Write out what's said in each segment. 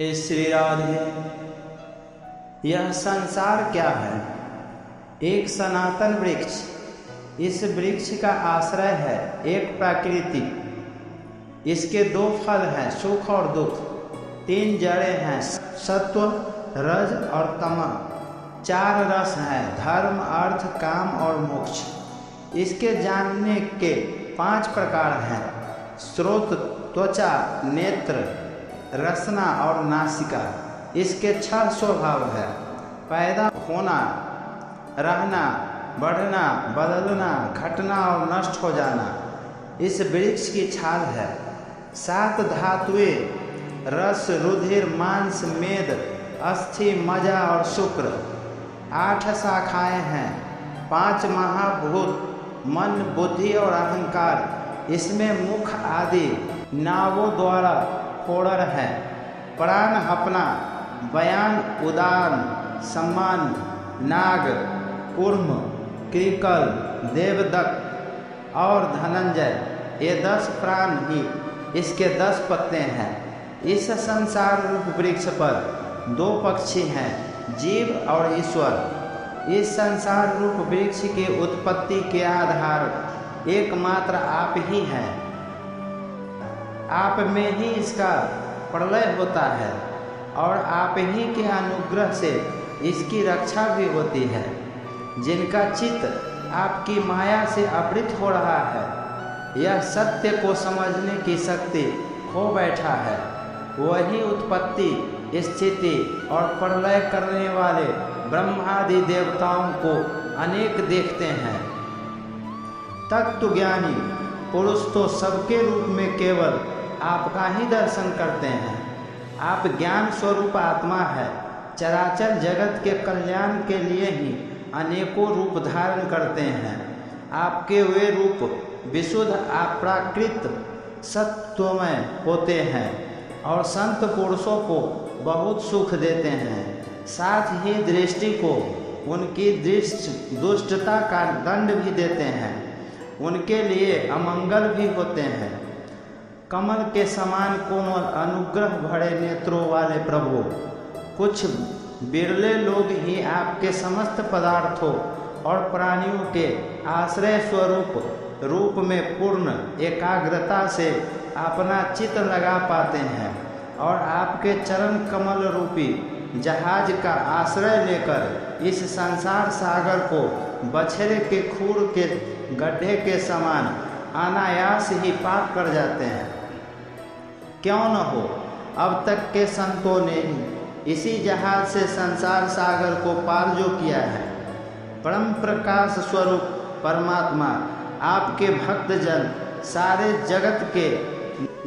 हे श्री राधे। यह संसार क्या है? एक सनातन वृक्ष। इस वृक्ष का आश्रय है एक प्रकृति। इसके दो फल हैं, सुख और दुख। तीन जड़ें हैं, सत्व, रज और तमः। चार रस हैं, धर्म, अर्थ, काम और मोक्ष। इसके जानने के 5 प्रकार हैं, श्रोत, त्वचा, नेत्र, रसना और नासिका। इसके 6 स्वभाव है, पैदा होना, रहना, बढ़ना, बदलना, घटना और नष्ट हो जाना। इस वृक्ष की छाल है। 7 धातुएं, रस, रुधिर, मांस, मेद, अस्थि, मज्जा और शुक्र। 8 शाखाएं हैं, 5 महाभूत, मन, बुद्धि और अहंकार। इसमें मुख आदि नावों द्वारा फोड़र है। प्राण अपना, बयान, उदान, सम्मान, नाग, कूर्म, कृकल, देवदत्त और धनंजय, ये 10 प्राण ही इसके 10 पत्ते हैं। इस संसार रूप वृक्ष पर 2 पक्षी हैं, जीव और ईश्वर। इस संसार रूप वृक्ष की उत्पत्ति के आधार एकमात्र आप ही हैं। आप में ही इसका प्रलय होता है और आप ही के अनुग्रह से इसकी रक्षा भी होती है। जिनका चित्त आपकी माया से आवृत हो रहा है, यह सत्य को समझने की शक्ति खो बैठा है, वही उत्पत्ति, स्थिति और प्रलय करने वाले ब्रह्मादि देवताओं को अनेक देखते हैं। तत्वज्ञानी पुरुष तो सबके रूप में केवल आपका ही दर्शन करते हैं। आप ज्ञान स्वरूप आत्मा है, चराचर जगत के कल्याण के लिए ही अनेकों रूप धारण करते हैं। आपके वे रूप विशुद्ध अप्राकृत सत्वमय होते हैं और संत पुरुषों को बहुत सुख देते हैं। साथ ही दृष्टि को उनकी दुष्टता का दंड भी देते हैं, उनके लिए अमंगल भी होते हैं। कमल के समान कोमल अनुग्रह भरे नेत्रों वाले प्रभु, कुछ बिरले लोग ही आपके समस्त पदार्थों और प्राणियों के आश्रय स्वरूप रूप में पूर्ण एकाग्रता से अपना चित्त लगा पाते हैं और आपके चरण कमल रूपी जहाज का आश्रय लेकर इस संसार सागर को बछड़े के खूर के गड्ढे के समान अनायास ही पार कर जाते हैं। क्यों न हो, अब तक के संतों ने ही इसी जहाज से संसार सागर को पार जो किया है। परम प्रकाश स्वरूप परमात्मा, आपके भक्तजन सारे जगत के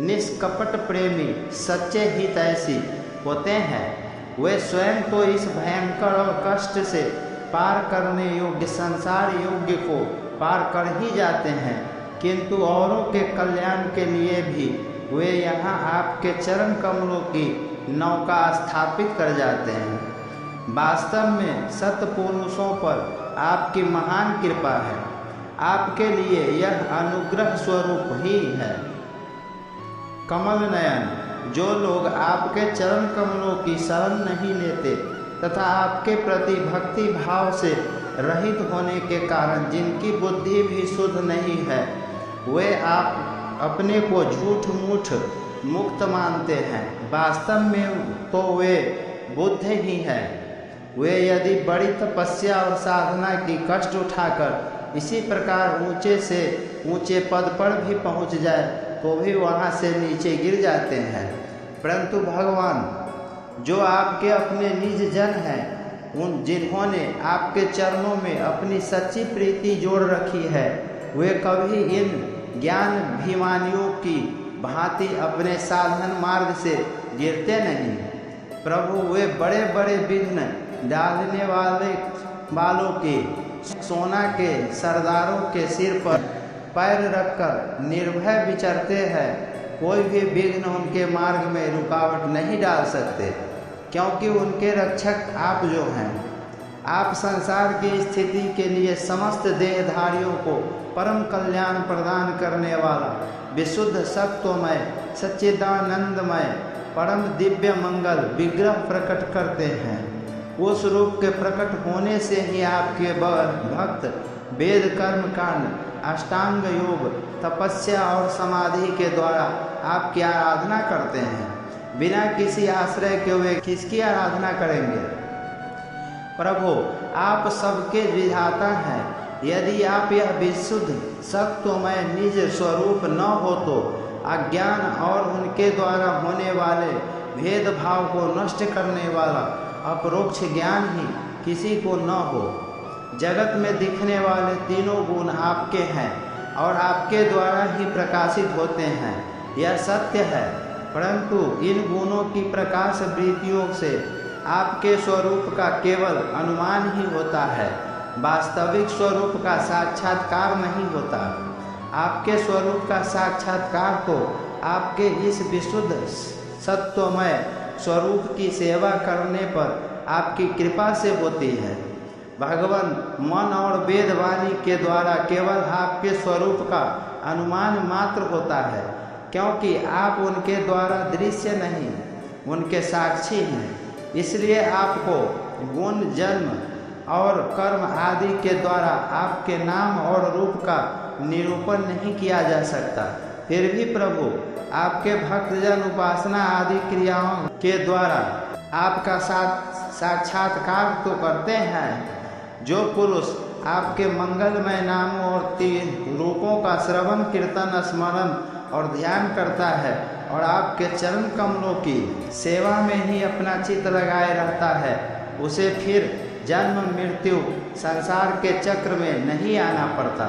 निष्कपट प्रेमी, सच्चे हितैषी होते हैं। वे स्वयं तो इस भयंकर और कष्ट से पार करने योग्य संसार योग्य को पार कर ही जाते हैं, किंतु औरों के कल्याण के लिए भी वे यहाँ आपके चरण कमलों की नौका स्थापित कर जाते हैं। वास्तव में सत्पुरुषों पर आपकी महान कृपा है। आपके लिए यह अनुग्रह स्वरूप ही है। कमल नयन, जो लोग आपके चरण कमलों की शरण नहीं लेते तथा आपके प्रति भक्ति भाव से रहित होने के कारण जिनकी बुद्धि भी शुद्ध नहीं है, वे आप अपने को झूठ मूठ मुक्त मानते हैं। वास्तव में तो वे बुद्ध ही हैं। वे यदि बड़ी तपस्या और साधना की कष्ट उठाकर इसी प्रकार ऊंचे से ऊंचे पद पर भी पहुंच जाए तो भी वहां से नीचे गिर जाते हैं। परंतु भगवान, जो आपके अपने निज जन हैं, उन जिन्होंने आपके चरणों में अपनी सच्ची प्रीति जोड़ रखी है, वे कभी इन ज्ञान भिमानियों की भांति अपने साधन मार्ग से गिरते नहीं। प्रभु, वे बड़े बड़े विघ्न डालने वालों के, सोना के सरदारों के सिर पर पैर रखकर निर्भय विचरते हैं। कोई भी विघ्न उनके मार्ग में रुकावट नहीं डाल सकते, क्योंकि उनके रक्षक आप जो हैं। आप संसार की स्थिति के लिए समस्त देहधारियों को परम कल्याण प्रदान करने वाला विशुद्ध सत्वमय सच्चिदानंदमय परम दिव्य मंगल विग्रह प्रकट करते हैं। उस रूप के प्रकट होने से ही आपके भक्त वेद कर्म कांड, अष्टांग योग, तपस्या और समाधि के द्वारा आपकी आराधना करते हैं। बिना किसी आश्रय के वे किसकी आराधना करेंगे? प्रभु, आप सबके विधाता हैं। यदि आप यह विशुद्ध सत्वमय निज स्वरूप न हो तो अज्ञान और उनके द्वारा होने वाले भेदभाव को नष्ट करने वाला अपरोक्ष ज्ञान ही किसी को न हो। जगत में दिखने वाले तीनों गुण आपके हैं और आपके द्वारा ही प्रकाशित होते हैं, यह सत्य है। परंतु इन गुणों की प्रकाश वृत्तियों से आपके स्वरूप का केवल अनुमान ही होता है, वास्तविक स्वरूप का साक्षात्कार नहीं होता। आपके स्वरूप का साक्षात्कार तो आपके इस विशुद्ध सत्वमय स्वरूप की सेवा करने पर आपकी कृपा से होती है। भगवान मन और वेद वाणी के द्वारा केवल आपके स्वरूप का अनुमान मात्र होता है, क्योंकि आप उनके द्वारा दृश्य नहीं, उनके साक्षी हैं। इसलिए आपको गुण, जन्म और कर्म आदि के द्वारा आपके नाम और रूप का निरूपण नहीं किया जा सकता। फिर भी प्रभु, आपके भक्तजन उपासना आदि क्रियाओं के द्वारा आपका साक्षात्कार तो करते हैं। जो पुरुष आपके मंगलमय नामों और तीन रूपों का श्रवण, कीर्तन, स्मरण और ध्यान करता है और आपके चरण कमलों की सेवा में ही अपना चित्त लगाए रहता है, उसे फिर जन्म मृत्यु संसार के चक्र में नहीं आना पड़ता।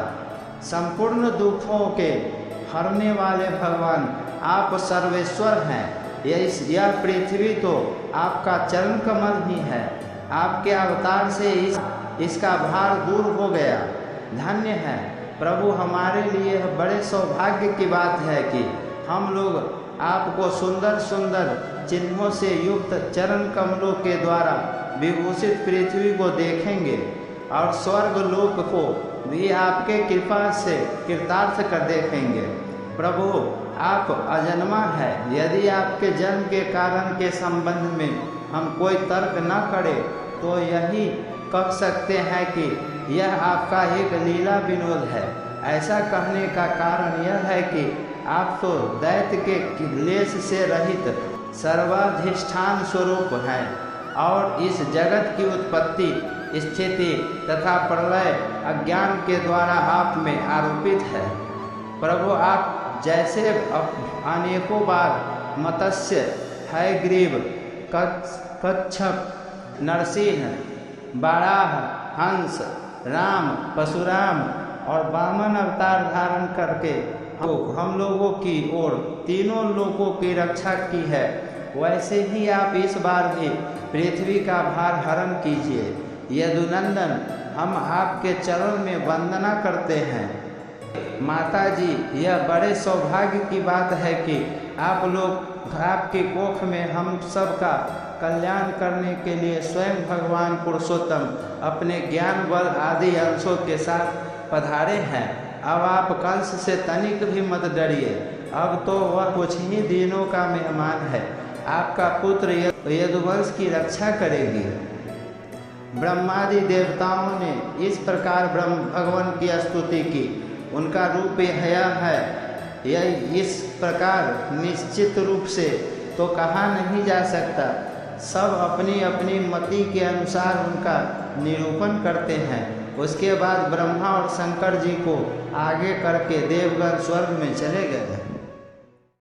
संपूर्ण दुखों के हरने वाले भगवान आप सर्वेश्वर हैं। यह पृथ्वी तो आपका चरण कमल ही है। आपके अवतार से इसका भार दूर हो गया। धन्य है प्रभु, हमारे लिए बड़े सौभाग्य की बात है कि हम लोग आपको सुंदर सुंदर चिन्हों से युक्त चरण कमलों के द्वारा विभूषित पृथ्वी को देखेंगे और स्वर्ग लोक को भी आपके कृपा से कृतार्थ कर देखेंगे। प्रभु, आप अजन्मा है। यदि आपके जन्म के कारण के संबंध में हम कोई तर्क न करें तो यही कह सकते हैं कि यह आपका एक लीला विनोद है। ऐसा कहने का कारण यह है कि आप तो दैत्य के क्लेश से रहित सर्वाधिष्ठान स्वरूप हैं और इस जगत की उत्पत्ति, स्थिति तथा प्रलय अज्ञान के द्वारा आप में आरोपित है। प्रभु, आप जैसे अनेकों बार मत्स्य, हयग्रीव, कच्छप, नरसिंह, बाराह, हंस, राम, परशुराम और वामन अवतार धारण करके हम लोगों की ओर तीनों लोगों की रक्षा की है, वैसे ही आप इस बार भी पृथ्वी का भार हरण कीजिए। यदुनंदन, हम आपके चरण में वंदना करते हैं। माता जी, यह बड़े सौभाग्य की बात है कि आप लोग आपकी कोख में हम सब का कल्याण करने के लिए स्वयं भगवान पुरुषोत्तम अपने ज्ञान, बल आदि अंशों के साथ पधारे हैं। अब आप कंस से तनिक भी मत डरिए, अब तो वह कुछ ही दिनों का मेहमान है। आपका पुत्र यदुवंश की रक्षा करेगी। ब्रह्मादि देवताओं ने इस प्रकार भगवान की स्तुति की। उनका रूप यह है, यह इस प्रकार निश्चित रूप से तो कहा नहीं जा सकता। सब अपनी अपनी मति के अनुसार उनका निरूपण करते हैं। उसके बाद ब्रह्मा और शंकर जी को आगे करके देवगण स्वर्ग में चले गए।